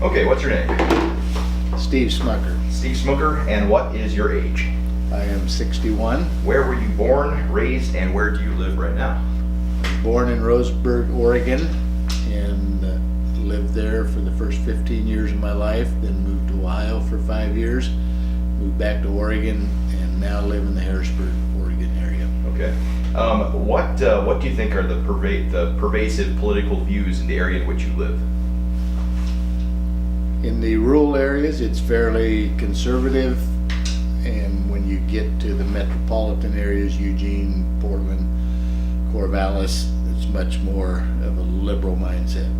Okay, what's your name? Steve Smucker. Steve Smucker, and what is your age? I am 61. Where were you born, raised, and where do you live right now? Born in Roseburg, Oregon, and lived there for the first 15 years of my life, then moved to Ohio for 5 years, moved back to Oregon, and now live in the Harrisburg, Oregon area. Okay. What do you think are the pervasive political views in the area in which you live? In the rural areas, it's fairly conservative, and when you get to the metropolitan areas, Eugene, Portland, Corvallis, it's much more of a liberal mindset.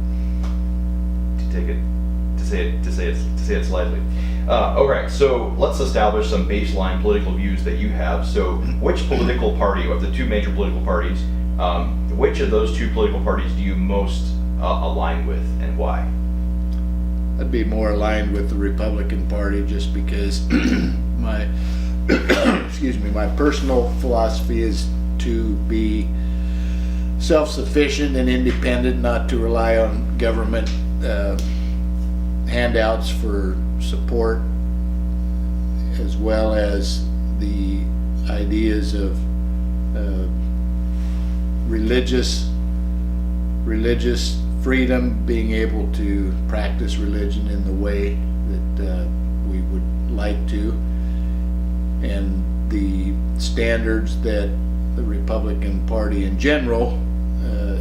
To say it slightly. Okay, so let's establish some baseline political views that you have. So, which political party, of the two major political parties, which of those two political parties do you most align with, and why? I'd be more aligned with the Republican Party just because my my personal philosophy is to be self-sufficient and independent, not to rely on government handouts for support, as well as the ideas of religious freedom, being able to practice religion in the way that we would like to, and the standards that the Republican Party in general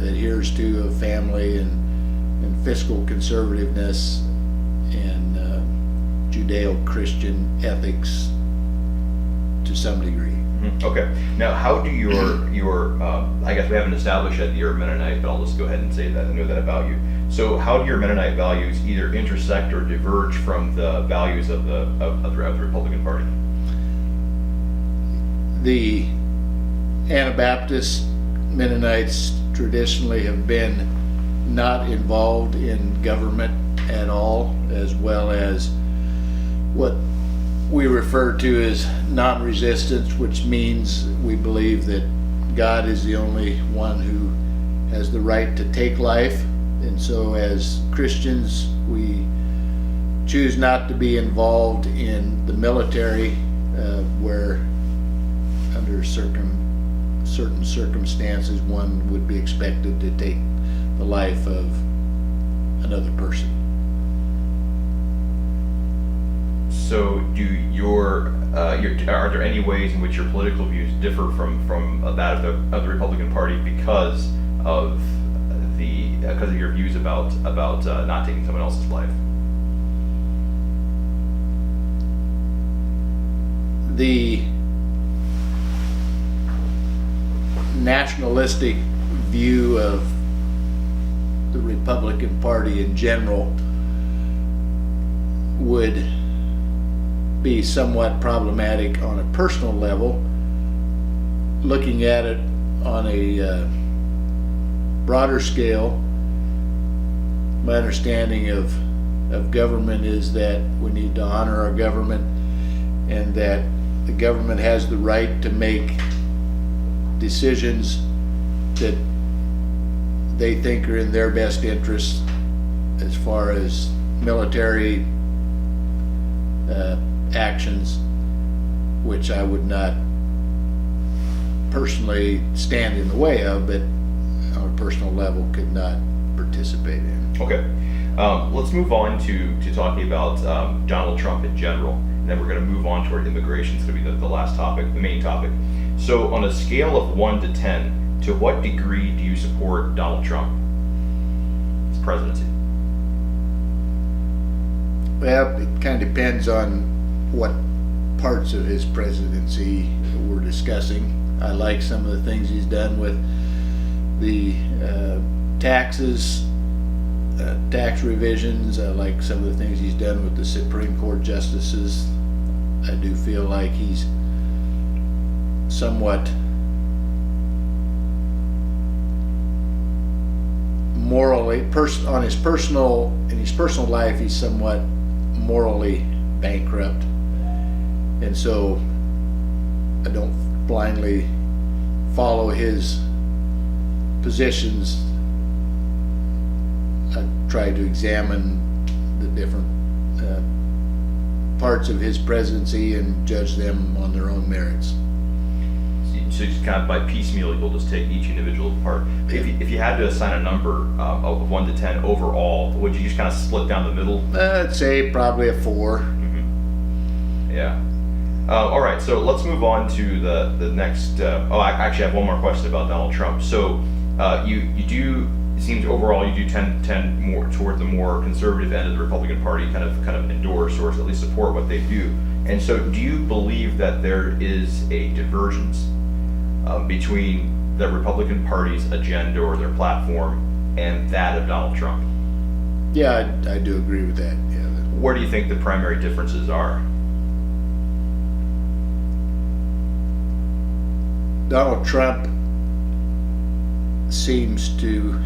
adheres to of family and fiscal conservativeness and Judeo-Christian ethics to some degree. Okay. Now, how do your I guess we haven't established yet that you're a Mennonite, but I'll just go ahead and say that I know that about you. So, how do your Mennonite values either intersect or diverge from the values of the Republican Party? The Anabaptist Mennonites traditionally have been not involved in government at all, as well as what we refer to as non-resistance, which means we believe that God is the only one who has the right to take life. And so as Christians, we choose not to be involved in the military, where under certain circumstances one would be expected to take the life of another person. So, are there any ways in which your political views differ from that of the Republican Party because of your views about not taking someone else's life? The nationalistic view of the Republican Party in general would be somewhat problematic on a personal level. Looking at it on a broader scale, my understanding of government is that we need to honor our government, and that the government has the right to make decisions that they think are in their best interest as far as military actions, which I would not personally stand in the way of, but on a personal level could not participate in. Okay. Let's move on to talking about Donald Trump in general, and then we're going to move on to our immigration. It's going to be the last topic, the main topic. So, on a scale of 1 to 10, to what degree do you support Donald Trump's presidency? Well, it kind of depends on what parts of his presidency we're discussing. I like some of the things he's done with the taxes, tax revisions. I like some of the things he's done with the Supreme Court justices. I do feel like he's somewhat morally, in his personal life, he's somewhat morally bankrupt, and so I don't blindly follow his positions. I try to examine the different parts of his presidency and judge them on their own merits. So just kind of by piecemeal, you'll just take each individual part. If you had to assign a number of 1 to 10 overall, would you just kind of split down the middle? I'd say probably a 4. Yeah. All right, so let's move on to the next. I actually have one more question about Donald Trump. So you do, it seems overall you do tend more toward the more conservative end of the Republican Party, kind of endorse or at least support what they do. And so, do you believe that there is a divergence between the Republican Party's agenda or their platform and that of Donald Trump? Yeah, I do agree with that. Yeah. Where do you think the primary differences are? Donald Trump seems to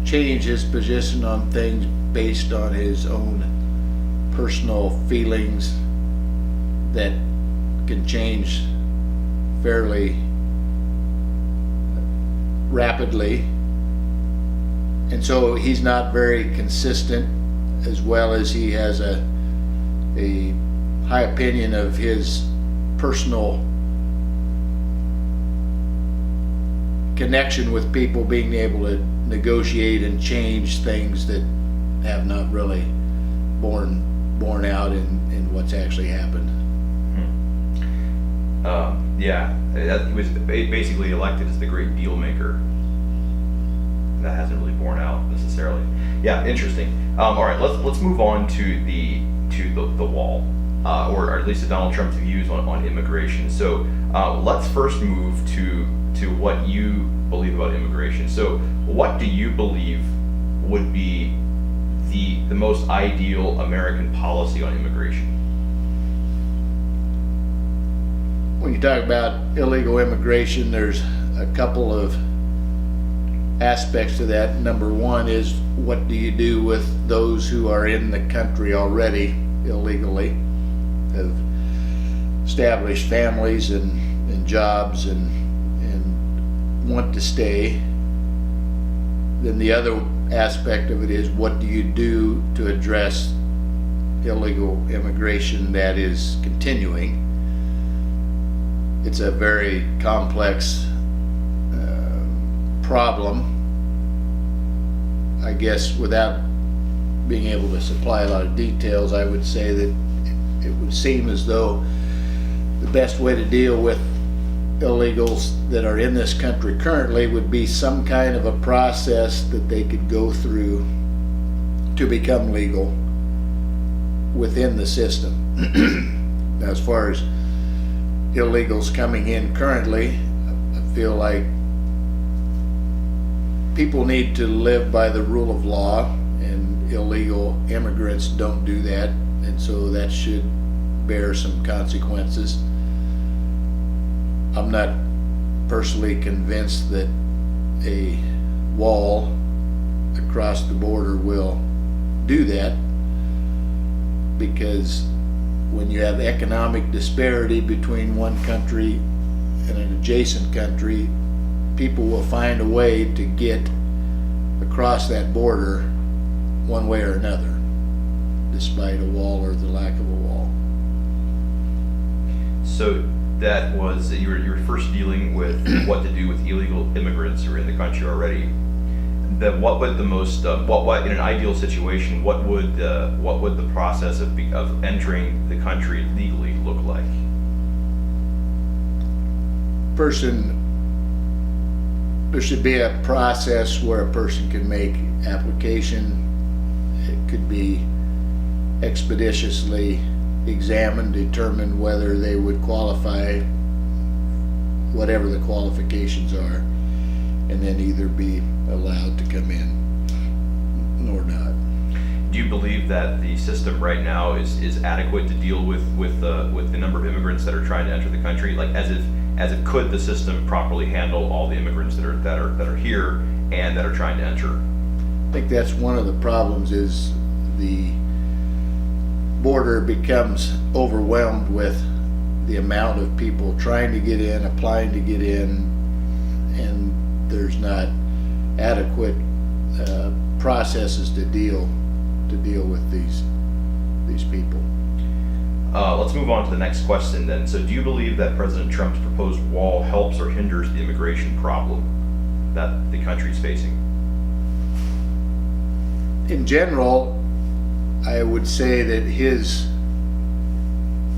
change his position on things based on his own personal feelings that can change fairly rapidly. And so he's not very consistent, as well as he has a high opinion of his personal connection with people, being able to negotiate and change things that have not really borne out in what's actually happened. Yeah, he was basically elected as the great deal maker. That hasn't really borne out necessarily. Yeah, interesting. All right, let's move on to the wall, or at least to Donald Trump's views on immigration. So let's first move to what you believe about immigration. So what do you believe would be the most ideal American policy on immigration? When you talk about illegal immigration, there's a couple of aspects to that. Number one is, what do you do with those who are in the country already illegally, have established families and jobs and want to stay? Then the other aspect of it is, what do you do to address illegal immigration that is continuing? It's a very complex problem. I guess without being able to supply a lot of details, I would say that it would seem as though the best way to deal with illegals that are in this country currently would be some kind of a process that they could go through to become legal within the system. Now, as far as illegals coming in currently, I feel like people need to live by the rule of law, and illegal immigrants don't do that, and so that should bear some consequences. I'm not personally convinced that a wall across the border will do that, because when you have economic disparity between one country and an adjacent country, people will find a way to get across that border one way or another, despite a wall or the lack of a wall. So that was, you were first dealing with what to do with illegal immigrants who are in the country already. Then what would the most, what in an ideal situation, what would the process of entering the country legally look like? There should be a process where a person can make application. It could be expeditiously examined, determine whether they would qualify, whatever the qualifications are, and then either be allowed to come in or not. Do you believe that the system right now is adequate to deal with the number of immigrants that are trying to enter the country? Like, as if could the system properly handle all the immigrants that are here and that are trying to enter? I think that's one of the problems, is the border becomes overwhelmed with the amount of people trying to get in, applying to get in, and there's not adequate processes to deal let's move on to the next question then. So do you believe that President Trump's proposed wall helps or hinders the immigration problem that the country's facing? In general, I would say that his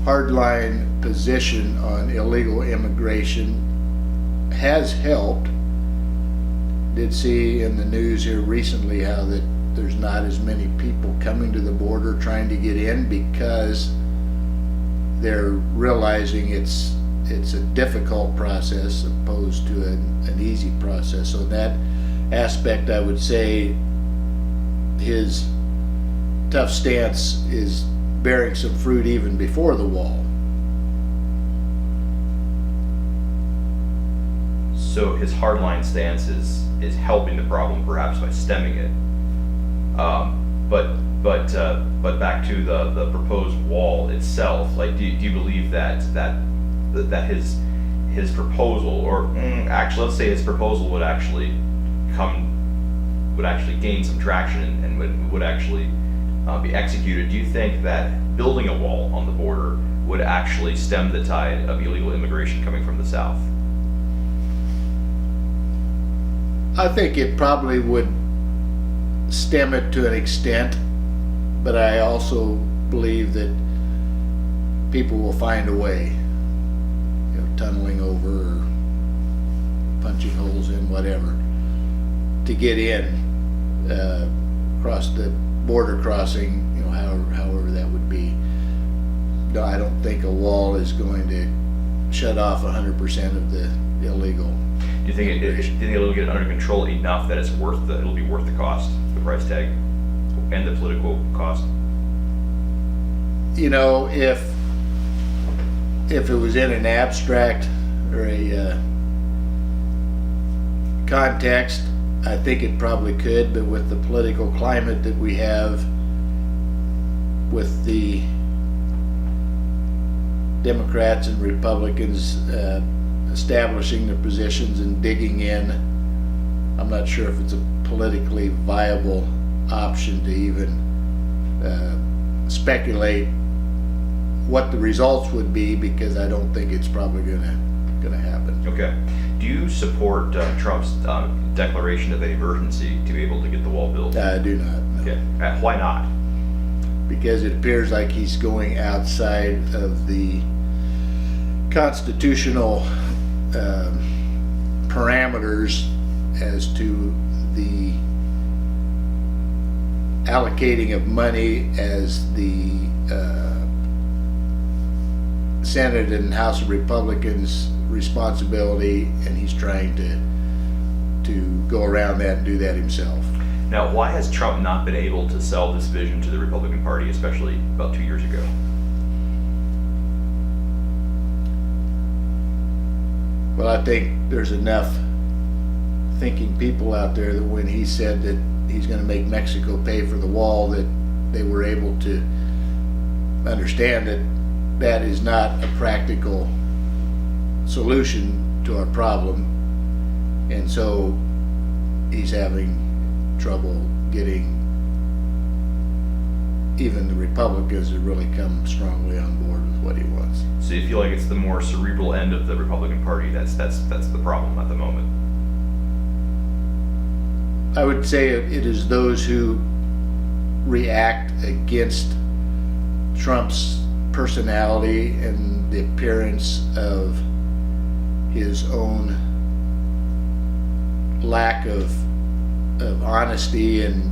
hardline position on illegal immigration has helped. Did see in the news here recently how that there's not as many people coming to the border trying to get in because they're realizing it's a difficult process opposed to an easy process. So in that aspect, I would say his tough stance is bearing some fruit even before the wall. So his hardline stance is helping the problem perhaps by stemming it. But back to the proposed wall itself, like do you believe that his proposal, or actually let's say his proposal would actually gain some traction and would actually be executed? Do you think that building a wall on the border would actually stem the tide of illegal immigration coming from the south? I think it probably would stem it to an extent, but I also believe that people will find a way, tunneling over or punching holes in, whatever, to get in, across the border crossing, however that would be. No, I don't think a wall is going to shut off 100% of the illegal. Do you think it'll get under control enough that it'll be worth the cost, the price tag, and the political cost? If it was in an abstract or a context, I think it probably could, but with the political climate that we have, with the Democrats and Republicans establishing their positions and digging in, I'm not sure if it's a politically viable option to even speculate what the results would be, because I don't think it's probably gonna happen. Okay. Do you support Trump's declaration of an emergency to be able to get the wall built? I do not. No. Okay. Why not? Because it appears like he's going outside of the constitutional parameters as to the allocating of money as the Senate and House of Republicans' responsibility, and he's trying to go around that and do that himself. Now, why has Trump not been able to sell this vision to the Republican Party, especially about 2 years ago? Well, I think there's enough thinking people out there that when he said that he's going to make Mexico pay for the wall, that they were able to understand that that is not a practical solution to our problem. And so he's having trouble getting even the Republicans to really come strongly on board with what he wants. So you feel like it's the more cerebral end of the Republican Party that's the problem at the moment? I would say it is those who react against Trump's personality and the appearance of his own lack of honesty and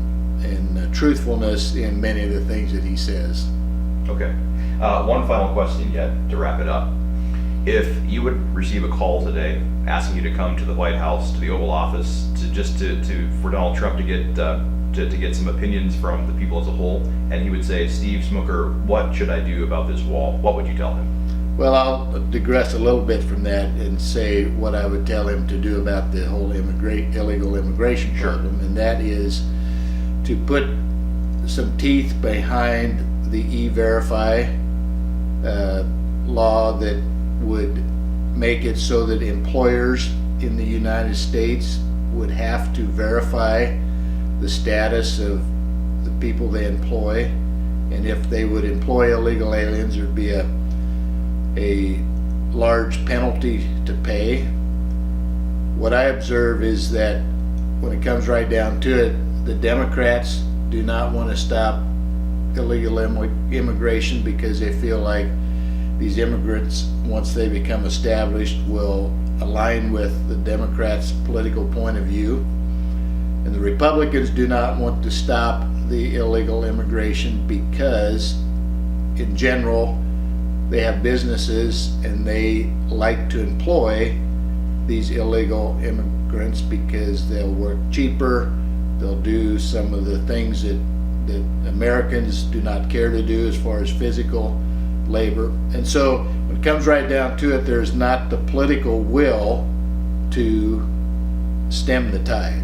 truthfulness in many of the things that he says. Okay. One final question yet to wrap it up. If you would receive a call today asking you to come to the White House, to the Oval Office, for Donald Trump to get some opinions from the people as a whole, and he would say, Steve Smucker, what should I do about this wall? What would you tell him? Well, I'll digress a little bit from that and say what I would tell him to do about the whole illegal immigration problem, and that is to put some teeth behind the E-Verify law that would make it so that employers in the United States would have to verify the status of the people they employ, And if they would employ illegal aliens, there'd be a large penalty to pay. What I observe is that when it comes right down to it, the Democrats do not want to stop illegal immigration because they feel like these immigrants, once they become established, will align with the Democrats' political point of view. And the Republicans do not want to stop the illegal immigration because, in general, they have businesses and they like to employ these illegal immigrants because they'll work cheaper, they'll do some of the things that Americans do not care to do as far as physical labor. And so when it comes right down to it, there's not the political will to stem the tide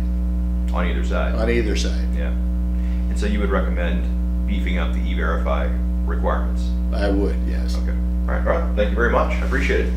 On either side. on either side. Yeah. And so you would recommend beefing up the E-Verify requirements? I would, yes. Okay. All right. Thank you very much. I appreciate it.